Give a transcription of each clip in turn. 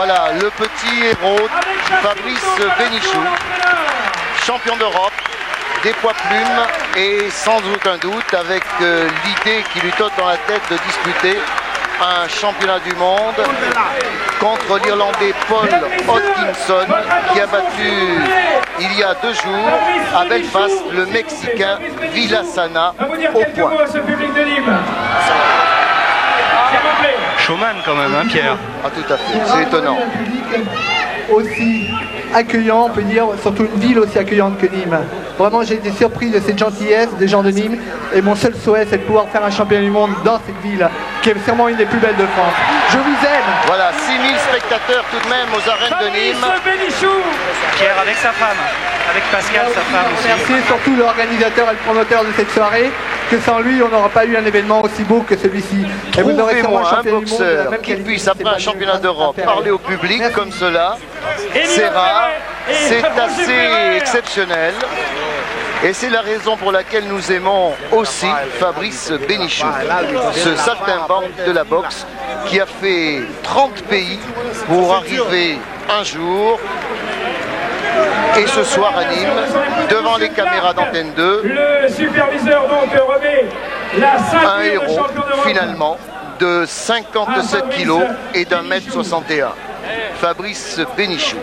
Voilà le petit héros Fabrice Bénichou, champion d'Europe des poids plumes et sans aucun doute avec l'idée qui lui trotte dans la tête de disputer un championnat du monde contre l'Irlandais Paul Hodgkinson qui a battu il y a 2 jours à Belfast le Mexicain Villasana au point. Showman quand même, hein, Pierre? Ah tout à fait, c'est étonnant. Aussi accueillant, on peut dire, surtout une ville aussi accueillante que Nîmes. Vraiment, j'ai été surpris de cette gentillesse des gens de Nîmes et mon seul souhait, c'est de pouvoir faire un championnat du monde dans cette ville, qui est sûrement une des plus belles de France. Je vous aime. Voilà, 6000 spectateurs tout de même aux arènes de Nîmes. Pierre avec sa femme, avec Pascal, sa femme aussi. Merci surtout l'organisateur et le promoteur de cette soirée, que sans lui, on n'aura pas eu un événement aussi beau que celui-ci. Trouvez-moi un boxeur qui puisse, après un championnat d'Europe, parler au public comme cela. C'est rare, c'est assez exceptionnel. Et c'est la raison pour laquelle nous aimons aussi Fabrice Bénichou, ce saltimbanque de la boxe qui a fait 30 pays pour arriver un jour et ce soir à Nîmes, devant les caméras d'Antenne 2, le superviseur donc remet la un héros finalement de 57 kilos et d'1m61. Fabrice Bénichou.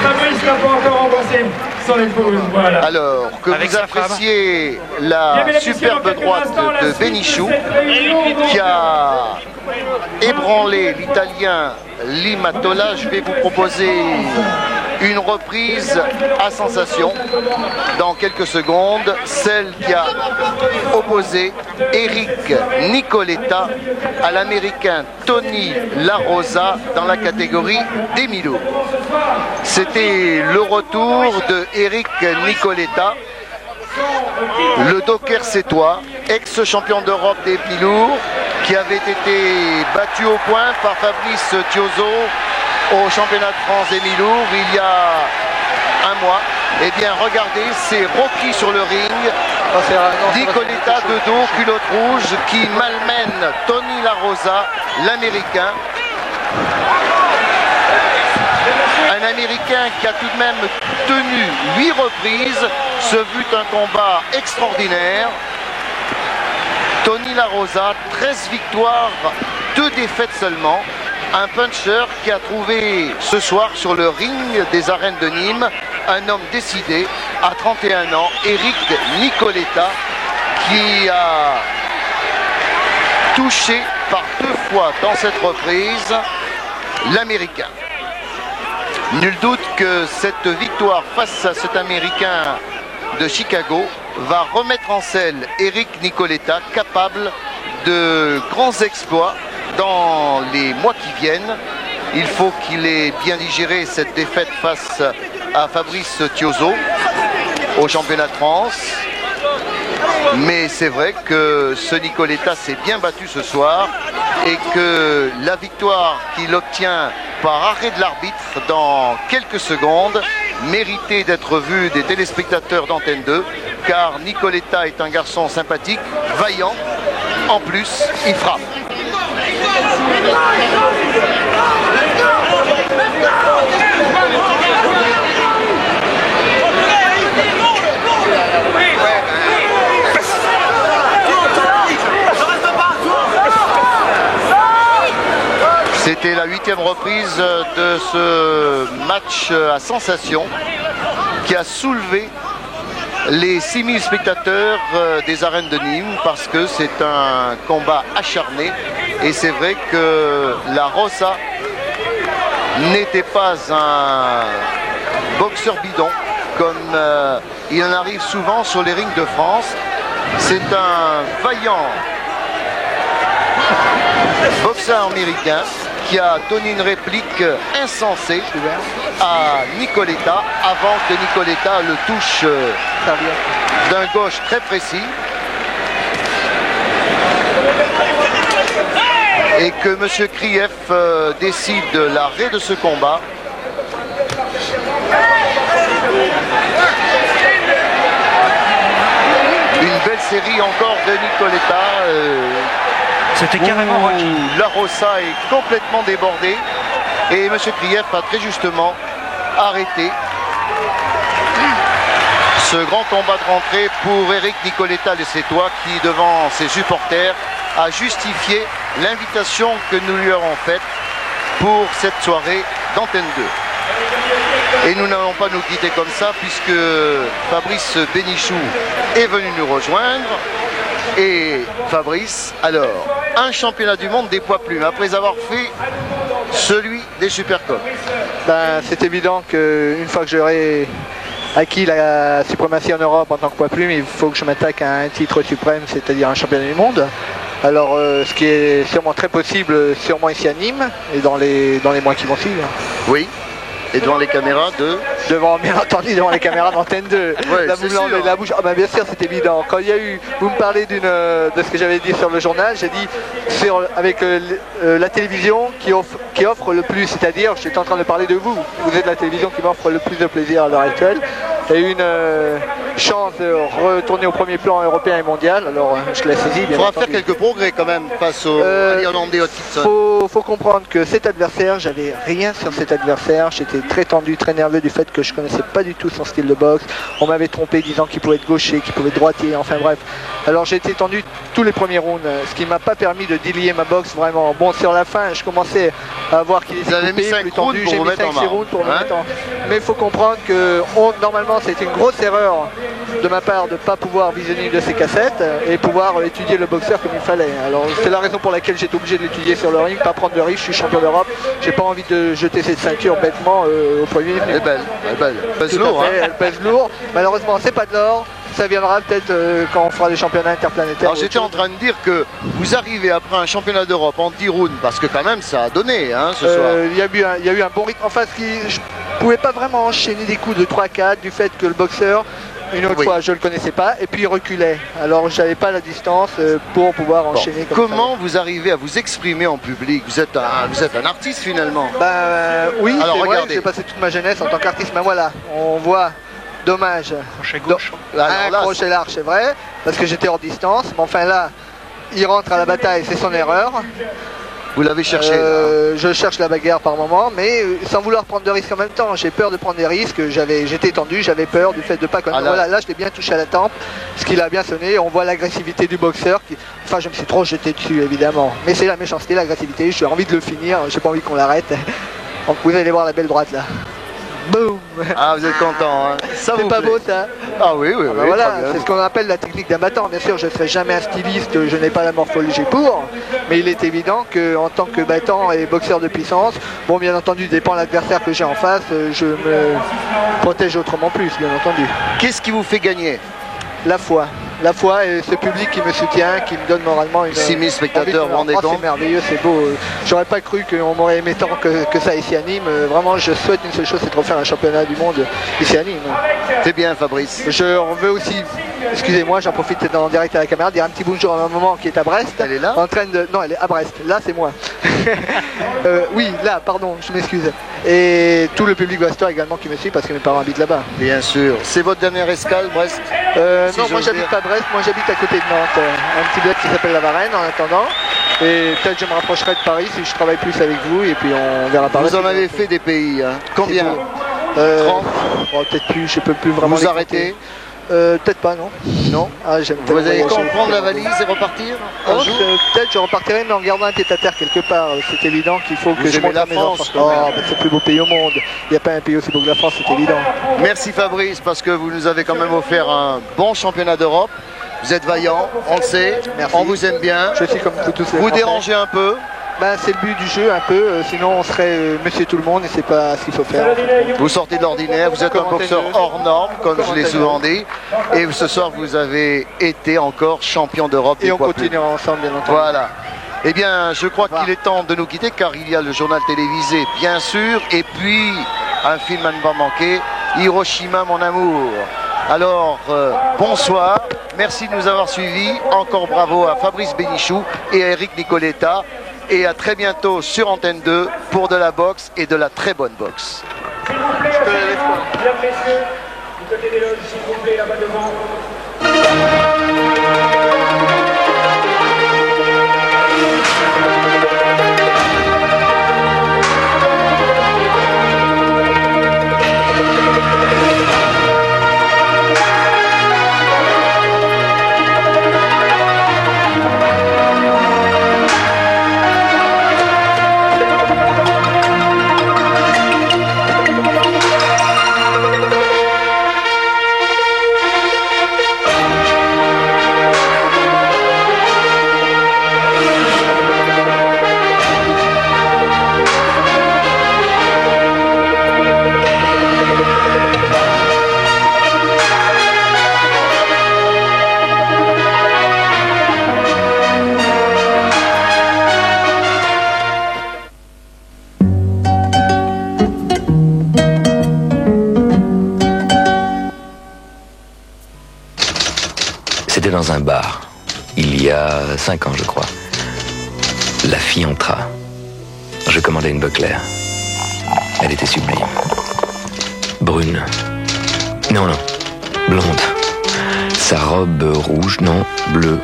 Fabrice n'a pas encore embrassé son épouse, voilà. Alors que vous appréciez la superbe droite de Bénichou qui a ébranlé l'Italien Limatola, je vais vous proposer une reprise à sensation dans quelques secondes, celle qui a opposé Eric Nicoletta à l'américain Tony La Rosa dans la catégorie des mi-lourds. C'était le retour de Eric Nicoletta, le docker sétois, ex-champion d'Europe des mi-lourds, qui avait été battu au point par Fabrice Thiozo au championnat de France des mi-lourds il y a un mois. Eh bien regardez, c'est Rocky sur le ring, Nicoletta de dos, culotte rouge, qui malmène Tony La Rosa, l'américain. Un américain qui a tout de même tenu 8 reprises. Ce fut un combat extraordinaire. Tony La Rosa, 13 victoires, 2 défaites seulement. Un puncher qui a trouvé ce soir sur le ring des arènes de Nîmes un homme décidé à 31 ans, Eric Nicoletta, qui a touché par 2 fois dans cette reprise l'américain. Nul doute que cette victoire face à cet américain de Chicago va remettre en selle Eric Nicoletta, capable de grands exploits dans les mois qui viennent. Il faut qu'il ait bien digéré cette défaite face à Fabrice Thiozo au championnat de France. Mais c'est vrai que ce Nicoletta s'est bien battu ce soir et que la victoire qu'il obtient par arrêt de l'arbitre dans quelques secondes méritait d'être vue des téléspectateurs d'Antenne 2, car Nicoletta est un garçon sympathique, vaillant, en plus il frappe. C'était la 8e reprise de ce match à sensation qui a soulevé les 6000 spectateurs des arènes de Nîmes, parce que c'est un combat acharné et c'est vrai que La Rosa n'était pas un boxeur bidon comme il en arrive souvent sur les rings de France. C'est un vaillant boxeur américain qui a donné une réplique insensée à Nicoletta avant que Nicoletta le touche d'un gauche très précis et que M. Krief décide l'arrêt de ce combat. Une belle série encore de Nicoletta. C'était carrément Rocky. La Rossa est complètement débordée. Et M. Krief a très justement arrêté ce grand combat de rentrée pour Eric Nicoletta de Sétois qui, devant ses supporters, a justifié l'invitation que nous lui avons faite pour cette soirée d'Antenne 2. Et nous n'allons pas nous quitter comme ça puisque Fabrice Bénichou est venu nous rejoindre. Et Fabrice, alors, un championnat du monde des poids plumes après avoir fait celui des Supercoques. Ben, c'est évident qu'une fois que j'aurai acquis la suprématie en Europe en tant que poids plume, il faut que je m'attaque à un titre suprême, c'est-à-dire un championnat du monde. Alors ce qui est sûrement très possible, sûrement ici à Nîmes et dans les mois qui vont suivre. Oui. Et devant les caméras bien entendu, devant les caméras d'Antenne 2. Ouais, là, vous me l'enlevez de la bouche. Ah ben bien sûr, c'est évident. Quand il y a eu, vous me parlez de ce que j'avais dit sur le journal, j'ai dit avec la télévision qui offre le plus, c'est-à-dire, j'étais en train de parler de vous. Vous êtes la télévision qui m'offre le plus de plaisir à l'heure actuelle. Il y a eu une chance de retourner au premier plan européen et mondial. Alors je l'ai saisi. Il faudra faire quelques progrès quand même face au Irlandais Hutchinson. Faut comprendre que cet adversaire, j'avais rien sur cet adversaire. J'étais très tendu, très nerveux du fait que je connaissais pas du tout son style de boxe. On m'avait trompé disant qu'il pouvait être gaucher, qu'il pouvait être droitier, enfin bref. Alors j'ai été tendu tous les premiers rounds, ce qui m'a pas permis de délier ma boxe vraiment. Bon, sur la fin, je commençais à voir qu'il était coupé, plus tendu. J'ai mis 5-6 rounds pour me mettre en... Mais il faut comprendre que normalement c'était une grosse erreur de ma part de ne pas pouvoir visionner une de ces cassettes et pouvoir étudier le boxeur comme il fallait. Alors c'est la raison pour laquelle j'étais obligé de l'étudier sur le ring, pas prendre de risque. Je suis champion d'Europe, j'ai pas envie de jeter cette ceinture bêtement au premier venu. Elle est belle, elle pèse lourd. Elle pèse lourd. Malheureusement c'est pas de l'or. Ça viendra peut-être quand on fera les championnats interplanétaires. Alors j'étais en train de dire que vous arrivez après un championnat d'Europe en 10 rounds, parce que quand même ça a donné ce soir. Il y a eu un bon rythme en face je pouvais pas vraiment enchaîner des coups de 3-4 du fait que le boxeur, une autre fois je le connaissais pas et puis il reculait. Alors j'avais pas la distance pour pouvoir enchaîner comme ça. Comment vous arrivez à vous exprimer en public? Vous êtes un artiste finalement. Oui, alors c'est regardez. Vrai, j'ai passé toute ma jeunesse en tant qu'artiste, mais voilà, on voit. Dommage. Crochet gauche. Un crochet large, c'est vrai, parce que j'étais hors distance. Mais enfin là, il rentre à la bataille, c'est son erreur. Vous l'avez cherché Je cherche la bagarre par moment, mais sans vouloir prendre de risques en même temps. J'ai peur de prendre des risques. J'étais tendu, j'avais peur du fait de pas connaître. Voilà, là je l'ai bien touché à la tempe, ce qui a bien sonné. On voit l'agressivité du boxeur. Enfin, je me suis trop jeté dessus évidemment. Mais c'est la méchanceté, l'agressivité. J'ai envie de le finir. J'ai pas envie qu'on l'arrête. Donc vous allez voir la belle droite là. Boum. Ah, vous êtes content, hein. C'est pas beau ça. Ah oui, oui, oui. Voilà, c'est ce qu'on appelle la technique d'un battant. Bien sûr, je ne serai jamais un styliste, je n'ai pas la morphologie pour, mais il est évident qu'en tant que battant et boxeur de puissance, bon, bien entendu, dépend de l'adversaire que j'ai en face, je me protège autrement plus, bien entendu. Qu'est-ce qui vous fait gagner? La foi et ce public qui me soutient, qui me donne moralement une... 6000 spectateurs, vous rendez compte? C'est merveilleux, c'est beau. J'aurais pas cru qu'on m'aurait aimé tant que ça ici à Nîmes. Vraiment, je souhaite une seule chose, c'est de refaire un championnat du monde ici à Nîmes. C'est bien, Fabrice. Je veux aussi, excusez-moi, j'en profite en direct à la caméra, dire un petit bonjour à ma maman qui est à Brest. Elle est là? Non, elle est à Brest. Là, c'est moi. Oui, là, pardon, je m'excuse. Et tout le public brestois également qui me suit parce que mes parents habitent là-bas. Bien sûr. C'est votre dernière escale, Brest? Non, moi j'habite pas Brest, moi j'habite à côté de Nantes, un petit bled qui s'appelle la Varenne en attendant. Et peut-être je me rapprocherai de Paris si je travaille plus avec vous et puis on verra par là. Vous en avez fait des pays, hein. Combien? 30. Peut-être plus, je peux plus vraiment. Vous arrêtez? Peut-être pas, non. Non. Vous allez quand prendre la valise et repartir? Peut-être je repartirai mais en gardant un pied-à-terre quelque part. C'est évident qu'il faut que je monte la à mes enfants. C'est le plus beau pays au monde. Il n'y a pas un pays aussi beau que la France, c'est évident. Merci Fabrice parce que vous nous avez quand même offert un bon championnat d'Europe. Vous êtes vaillant, on le sait. Merci. On vous aime bien. Je suis comme vous tous les Vous Français. dérangez un peu? C'est le but du jeu un peu, sinon on serait monsieur tout le monde et c'est pas ce qu'il faut faire. Vous sortez de l'ordinaire, vous êtes un boxeur hors norme, comme je l'ai souvent dit. Et ce soir, vous avez été encore champion d'Europe. Et on continuera ensemble, bien entendu. Voilà. Eh bien, je crois qu'il est temps de nous quitter car il y a le journal télévisé, bien sûr, et puis un film à ne pas manquer, Hiroshima, mon amour. Alors, bonsoir, merci de nous avoir suivis. Encore bravo à Fabrice Bénichou et à Eric Nicoletta. Et à très bientôt sur Antenne 2 pour de la boxe et de la très bonne boxe. S'il vous plaît, mesdames, messieurs, du côté des loges, s'il vous plaît, là-bas devant. C'était dans un bar, il y a 5 ans je crois. La fille entra. Je commandais une Buckler. Elle était sublime. Brune. Non, blonde. Sa robe rouge, non, bleue.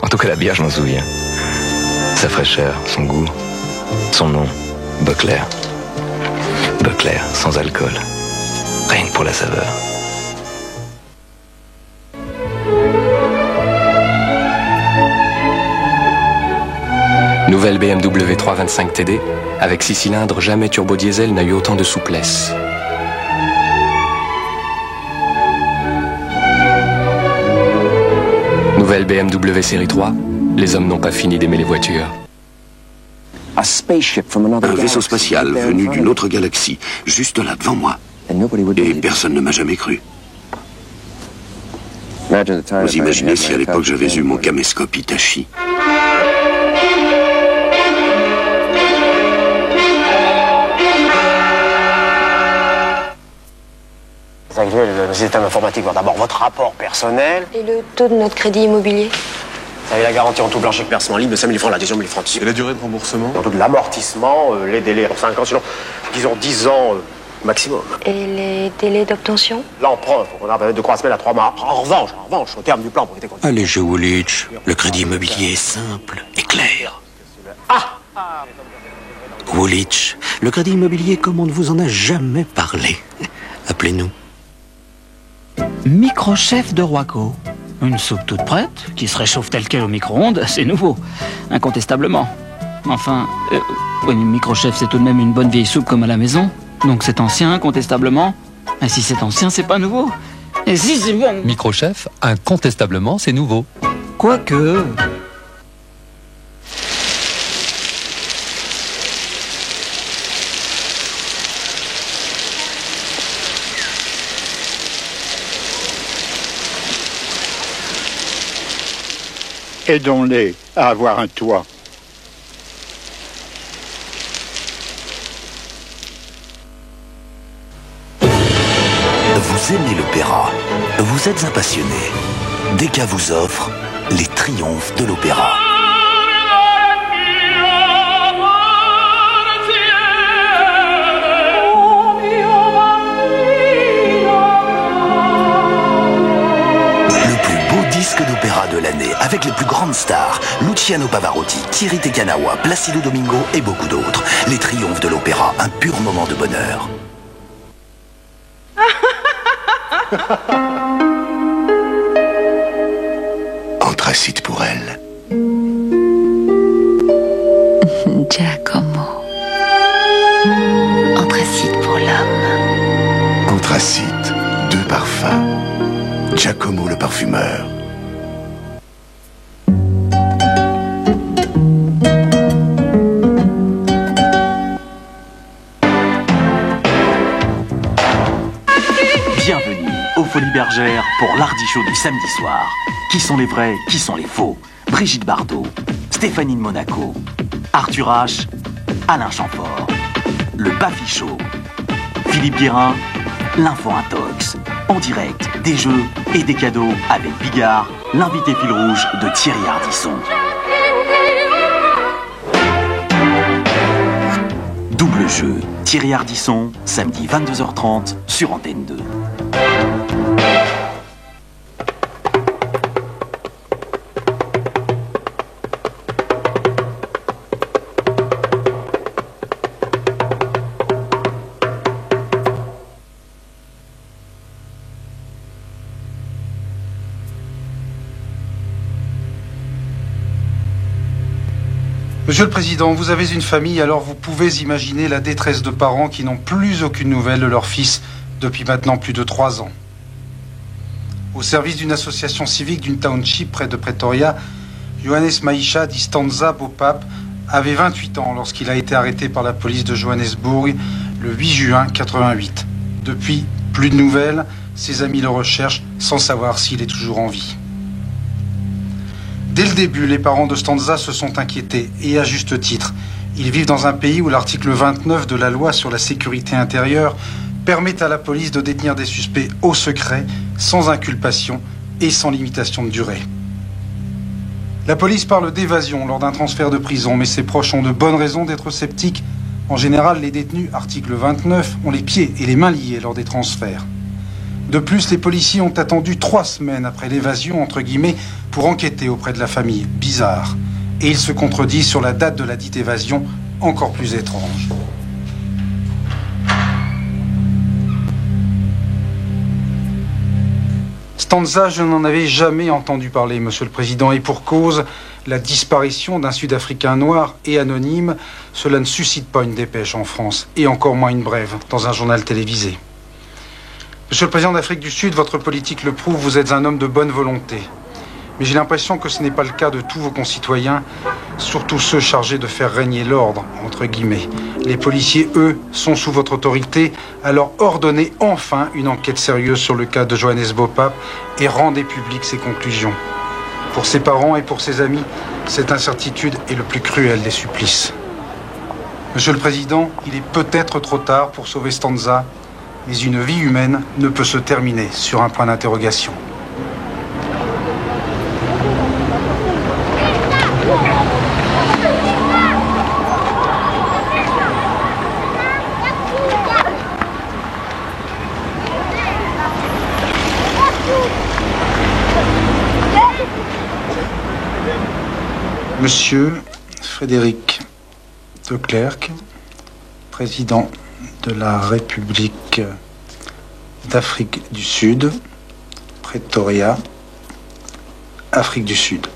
En tout cas la bière, je m'en souviens. Sa fraîcheur, son goût, son nom, Buckler. Buckler, sans alcool. Rien que pour la saveur. Nouvelle BMW 325 TD, avec 6 cylindres, jamais turbo-diesel n'a eu autant de souplesse. Nouvelle BMW série 3, les hommes n'ont pas fini d'aimer les voitures. Un vaisseau spatial venu d'une autre galaxie, juste là devant moi. Et personne ne m'a jamais cru. Vous imaginez si à l'époque j'avais eu mon caméscope Hitachi. Le système informatique voit d'abord votre rapport personnel. Et le taux de notre crédit immobilier? Vous avez la garantie en tout blanchi avec versement libre de 5 000 francs, l'adhésion 1 000 francs. Et la durée de remboursement? Surtout de l'amortissement, les délais pour 5 ans, sinon, disons 10 ans maximum. Et les délais d'obtention? L'emprunt, faut qu'on a de 3 semaines à 3 mois. En revanche, au terme du plan, pour éviter qu'on... Allez, je Woolwich, le crédit immobilier est simple et clair. Woolwich, le crédit immobilier comme on ne vous en a jamais parlé. Appelez-nous. Microchef de Roico. Une soupe toute prête, qui se réchauffe telle quelle au micro-ondes, c'est nouveau, incontestablement. Enfin, oui, microchef, c'est tout de même une bonne vieille soupe comme à la maison. Donc c'est ancien, incontestablement. Et si c'est ancien, c'est pas nouveau. Et si c'est bon... Microchef, incontestablement, c'est nouveau. Quoique... Aidons-les à avoir un toit. Vous aimez l'opéra, vous êtes un passionné. Decca vous offre les triomphes de l'opéra. Disque d'opéra de l'année avec les plus grandes stars, Luciano Pavarotti, Thierry Tekanawa, Placido Domingo et beaucoup d'autres. Les triomphes de l'opéra, un pur moment de bonheur. Anthracite pour elle. Giacomo. Anthracite pour l'homme. Anthracite, 2 parfums. Giacomo le parfumeur. Bienvenue aux Folies Bergères pour l'Hardy-Show du samedi soir. Qui sont les vrais, qui sont les faux? Brigitte Bardot, Stéphanie de Monaco, Arthur H, Alain Chamfort. Le Baffy Show, Philippe Guérin, l'Info Intox. En direct, des jeux et des cadeaux avec Bigard, l'invité fil rouge de Thierry Ardisson. Double jeu, Thierry Ardisson, samedi 22h30 sur Antenne 2. Monsieur le Président, vous avez une famille, alors vous pouvez imaginer la détresse de parents qui n'ont plus aucune nouvelle de leur fils depuis maintenant plus de 3 ans. Au service d'une association civique d'une township près de Pretoria, Johannes Maisha dit Stanza Bopap avait 28 ans lorsqu'il a été arrêté par la police de Johannesburg le 8 juin 88. Depuis, plus de nouvelles, ses amis le recherchent sans savoir s'il est toujours en vie. Dès le début, les parents de Stanza se sont inquiétés, et à juste titre. Ils vivent dans un pays où l'article 29 de la loi sur la sécurité intérieure permet à la police de détenir des suspects au secret, sans inculpation et sans limitation de durée. La police parle d'évasion lors d'un transfert de prison, mais ses proches ont de bonnes raisons d'être sceptiques. En général, les détenus, article 29, ont les pieds et les mains liés lors des transferts. De plus, les policiers ont attendu 3 semaines après l'évasion, entre guillemets, pour enquêter auprès de la famille. Bizarre. Et ils se contredisent sur la date de la dite évasion, encore plus étrange. Stanza, je n'en avais jamais entendu parler, Monsieur le Président, et pour cause, la disparition d'un Sud-Africain noir et anonyme, cela ne suscite pas une dépêche en France, et encore moins une brève dans un journal télévisé. Monsieur le Président d'Afrique du Sud, votre politique le prouve, vous êtes un homme de bonne volonté. Mais j'ai l'impression que ce n'est pas le cas de tous vos concitoyens, surtout ceux chargés de faire régner l'ordre, entre guillemets. Les policiers, eux, sont sous votre autorité, alors ordonnez enfin une enquête sérieuse sur le cas de Johannes Bopap et rendez publiques ses conclusions. Pour ses parents et pour ses amis, cette incertitude est le plus cruel des supplices. Monsieur le Président, il est peut-être trop tard pour sauver Stanza, mais une vie humaine ne peut se terminer sur un point d'interrogation. Monsieur Frédéric de Klerk, président de la République d'Afrique du Sud, Pretoria, Afrique du Sud.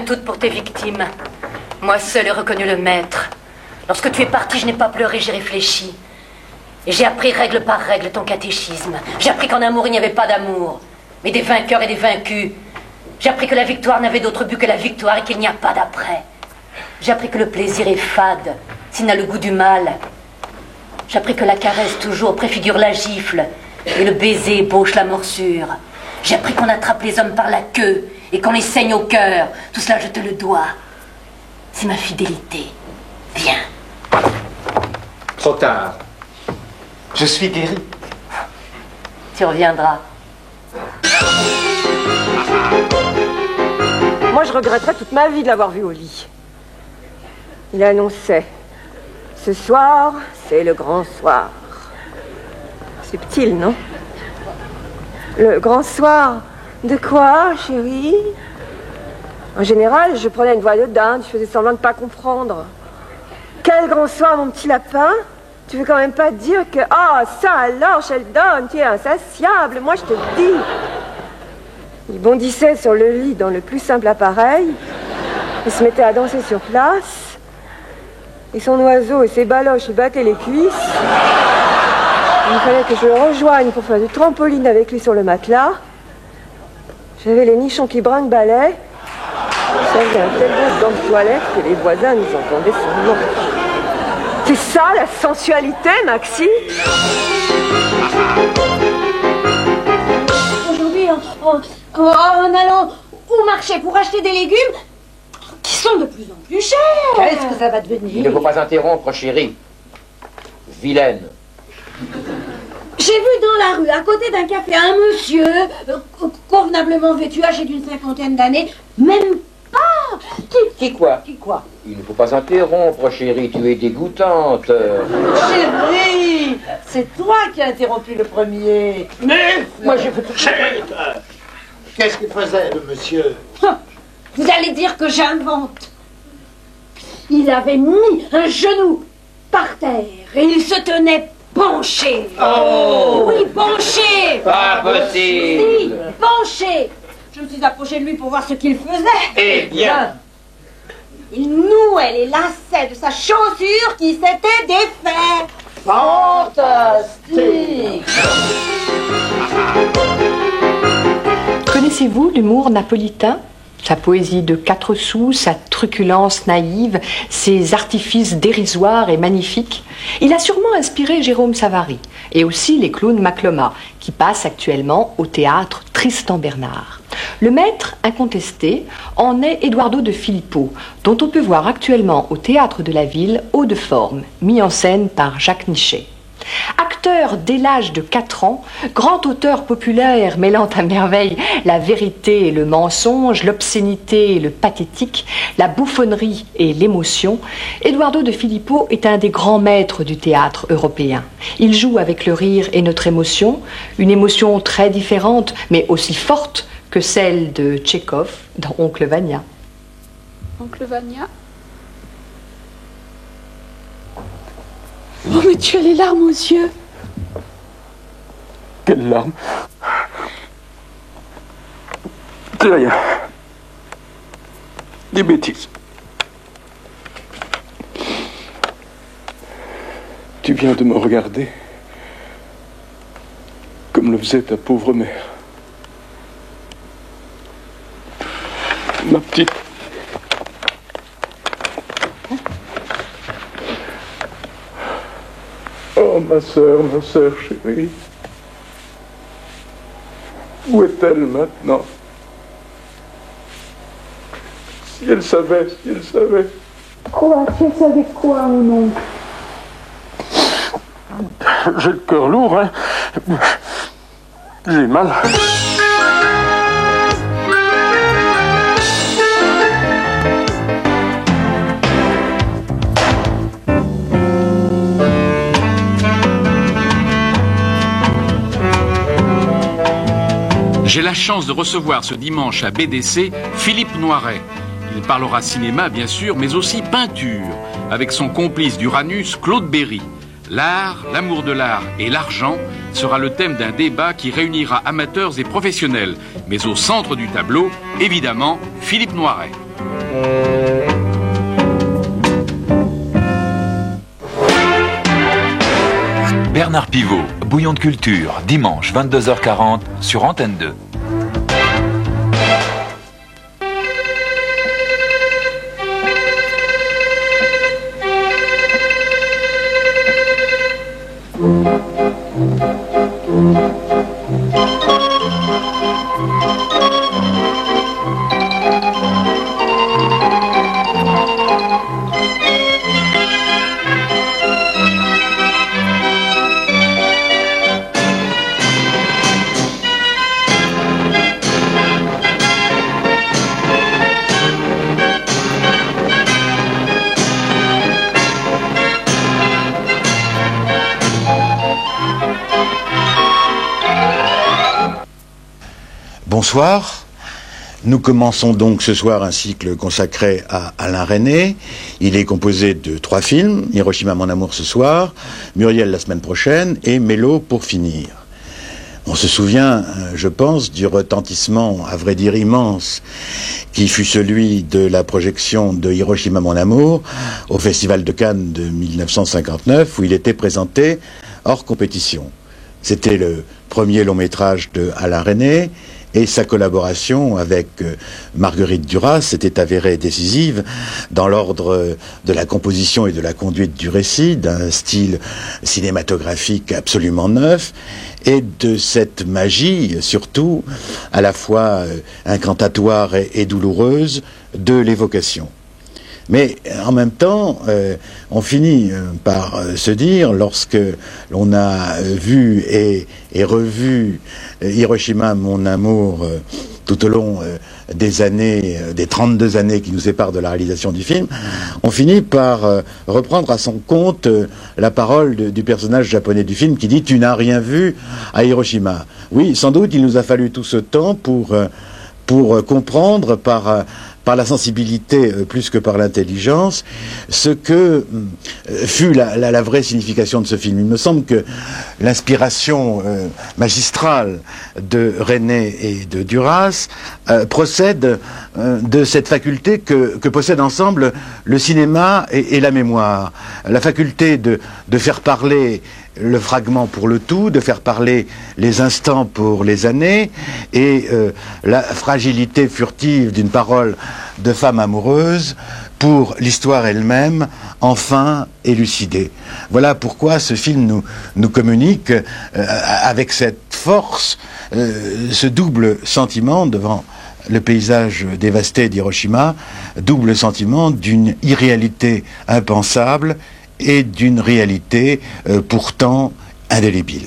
Toutes pour tes victimes. Moi seule ai reconnu le maître. Lorsque tu es parti, je n'ai pas pleuré, j'ai réfléchi. Et j'ai appris règle par règle ton catéchisme. J'ai appris qu'en amour, il n'y avait pas d'amour, mais des vainqueurs et des vaincus. J'ai appris que la victoire n'avait d'autre but que la victoire et qu'il n'y a pas d'après. J'ai appris que le plaisir est fade s'il n'a le goût du mal. J'ai appris que la caresse toujours préfigure la gifle et le baiser ébauche la morsure. J'ai appris qu'on attrape les hommes par la queue et qu'on les saigne au cœur. Tout cela, je te le dois. C'est ma fidélité. Viens. Trop tard. Je suis guéri. Tu reviendras. Moi, je regretterais toute ma vie de l'avoir vu au lit. Il annonçait « Ce soir, c'est le grand soir ». Subtil, non? Le grand soir de quoi, chérie? En général, je prenais une voix de dinde, je faisais semblant de ne pas comprendre. Quel grand soir, mon petit lapin? Tu veux quand même pas dire que... Ah, ça alors, Sheldon, tu es insatiable, moi je te le dis. Il bondissait sur le lit dans le plus simple appareil. Il se mettait à danser sur place. Et son oiseau et ses baloches lui battaient les cuisses. Il fallait que je le rejoigne pour faire du trampoline avec lui sur le matelas. J'avais les nichons qui brinque-ballaient. J'avais un tel gosse dans le toilette que les voisins nous entendaient sûrement. C'est ça la sensualité, Maxi? Aujourd'hui, en allant au marché pour acheter des légumes qui sont de plus en plus chers. Qu'est-ce que ça va devenir? Il ne faut pas interrompre, chérie. Vilaine. J'ai vu dans la rue, à côté d'un café, un monsieur convenablement vêtu, âgé d'une 50aine d'années, même pas. Qui quoi? Qui quoi? Il ne faut pas interrompre, chérie, tu es dégoûtante. Chérie, c'est toi qui as interrompu le premier. Mais moi j'ai fait tout ça. Qu'est-ce qu'il faisait, le monsieur? Vous allez dire que j'invente. Il avait mis un genou par terre et il se tenait penché. Oh! Oui, penché. Pas possible. Si, penché. Je me suis approchée de lui pour voir ce qu'il faisait. Eh bien. Il nouait les lacets de sa chaussure qui s'était défaite. Fantastique. Connaissez-vous l'humour napolitain? Sa poésie de 4 sous, sa truculence naïve, ses artifices dérisoires et magnifiques. Il a sûrement inspiré Jérôme Savary et aussi les clowns Macloma qui passent actuellement au théâtre Tristan Bernard. Le maître incontesté en est Eduardo de Filippo, dont on peut voir actuellement au Théâtre de la Ville Haut de Forme, mis en scène par Jacques Nichet. Acteur dès l'âge de 4 ans, grand auteur populaire mêlant à merveille la vérité et le mensonge, l'obscénité et le pathétique, la bouffonnerie et l'émotion, Eduardo de Filippo est un des grands maîtres du théâtre européen. Il joue avec le rire et notre émotion, une émotion très différente mais aussi forte que celle de Tchekhov dans Oncle Vania. Oncle Vania? Oh, mais tu as les larmes aux yeux. Quelles larmes? C'est rien. Des bêtises. Tu viens de me regarder comme le faisait ta pauvre mère. Ma petite. Oh, ma sœur chérie. Où est-elle maintenant? Si elle savait, si elle savait. Quoi? Si elle savait quoi, mon oncle? J'ai le cœur lourd, hein. J'ai mal. J'ai la chance de recevoir ce dimanche à BDC Philippe Noiret. Il parlera cinéma, bien sûr, mais aussi peinture, avec son complice d'Uranus, Claude Berry. L'art, l'amour de l'art et l'argent sera le thème d'un débat qui réunira amateurs et professionnels. Mais au centre du tableau, évidemment, Philippe Noiret. Bernard Pivot, Bouillon de culture, dimanche 22h40 sur Antenne 2. Bonsoir. Nous commençons donc ce soir un cycle consacré à Alain Resnais. Il est composé de 3 films, Hiroshima mon amour ce soir, Muriel la semaine prochaine et Mélo pour finir. On se souvient, je pense, du retentissement, à vrai dire immense, qui fut celui de la projection de Hiroshima mon amour au Festival de Cannes de 1959, où il était présenté hors compétition. C'était le premier long métrage de Alain Resnais et sa collaboration avec Marguerite Duras s'était avérée décisive dans l'ordre de la composition et de la conduite du récit, d'un style cinématographique absolument neuf et de cette magie, surtout, à la fois incantatoire et douloureuse, de l'évocation. Mais en même temps, on finit par se dire, lorsque l'on a vu et revu Hiroshima, mon amour, tout au long des années, des 32 années qui nous séparent de la réalisation du film, on finit par reprendre à son compte la parole du personnage japonais du film qui dit « Tu n'as rien vu à Hiroshima ». Oui, sans doute, il nous a fallu tout ce temps pour comprendre par la sensibilité plus que par l'intelligence, ce que fut la vraie signification de ce film. Il me semble que l'inspiration magistrale de Resnais et de Duras procède de cette faculté que possèdent ensemble le cinéma et la mémoire. La faculté de faire parler le fragment pour le tout, de faire parler les instants pour les années, et la fragilité furtive d'une parole de femme amoureuse pour l'histoire elle-même, enfin élucidée. Voilà pourquoi ce film nous communique avec cette force ce double sentiment devant le paysage dévasté d'Hiroshima, double sentiment d'une irréalité impensable et d'une réalité pourtant indélébile.